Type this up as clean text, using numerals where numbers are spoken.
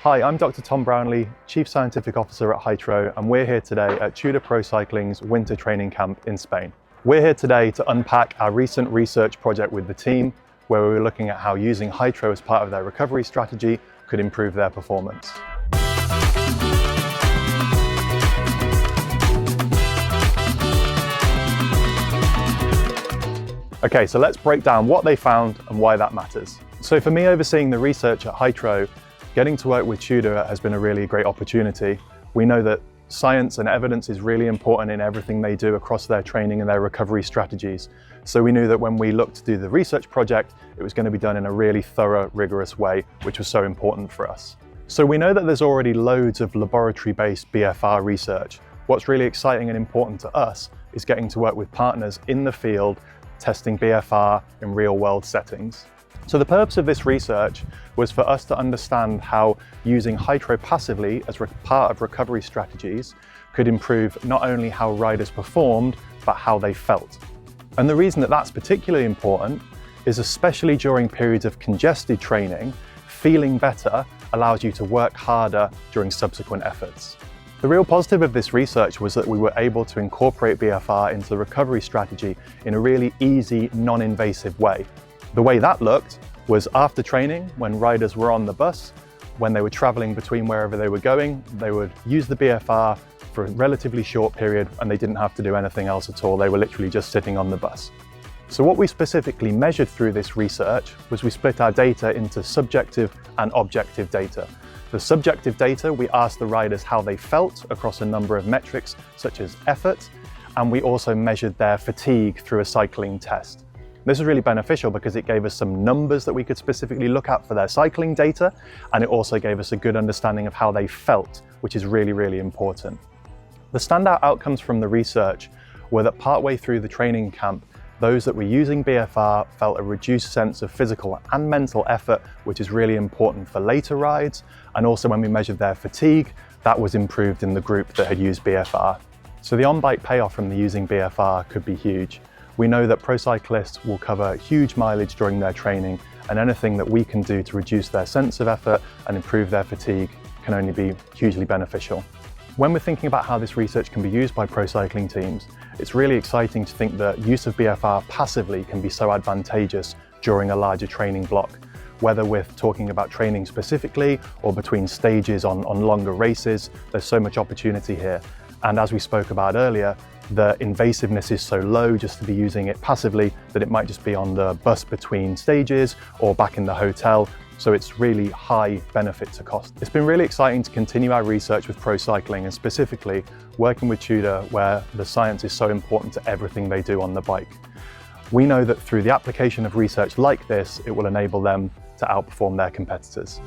Hi, I'm Dr. Tom Brownlee, Chief Scientific Officer at Hytro, and we're here today at Tudor Pro Cycling's winter training camp in Spain. We're here today to unpack our recent research project with the team, where we were looking at how using Hytro as part of their recovery strategy could improve their performance. Okay, so let's break down what they found and why that matters. So for me, overseeing the research at Hytro, getting to work with Tudor has been a really great opportunity. We know that science and evidence is really important in everything they do across their training and their recovery strategies. So we knew that when we looked to do the research project, it was going to be done in a really thorough, rigorous way, which was so important for us. So we know that there's already loads of laboratory-based BFR research. What's really exciting and important to us is getting to work with partners in the field, testing BFR in real-world settings. So the purpose of this research was for us to understand how using Hytro passively as part of recovery strategies could improve not only how riders performed, but how they felt. And the reason that that's particularly important is especially during periods of congested training, feeling better allows you to work harder during subsequent efforts. The real positive of this research was that we were able to incorporate BFR into the recovery strategy in a really easy, non-invasive way. The way that looked was after training, when riders were on the bus, when they were traveling between wherever they were going, they would use the BFR for a relatively short period and they didn't have to do anything else at all. They were literally just sitting on the bus. So what we specifically measured through this research was we split our data into subjective and objective data. The subjective data, we asked the riders how they felt across a number of metrics, such as effort, and we also measured their fatigue through a cycling test. This was really beneficial because it gave us some numbers that we could specifically look at for their cycling data, and it also gave us a good understanding of how they felt, which is really, really important. The standout outcomes from the research were that partway through the training camp, those that were using BFR felt a reduced sense of physical and mental effort, which is really important for later rides. And also when we measured their fatigue, that was improved in the group that had used BFR. So the on-bike payoff from the using BFR could be huge. We know that pro cyclists will cover huge mileage during their training, and anything that we can do to reduce their sense of effort and improve their fatigue can only be hugely beneficial. When we're thinking about how this research can be used by pro cycling teams, it's really exciting to think that use of BFR passively can be so advantageous during a larger training block, whether we're talking about training specifically or between stages on longer races. There's so much opportunity here. And as we spoke about earlier, the invasiveness is so low just to be using it passively that it might just be on the bus between stages or back in the hotel. So it's really high benefit to cost. It's been really exciting to continue our research with pro cycling and specifically working with Tudor, where the science is so important to everything they do on the bike. We know that through the application of research like this, it will enable them to outperform their competitors.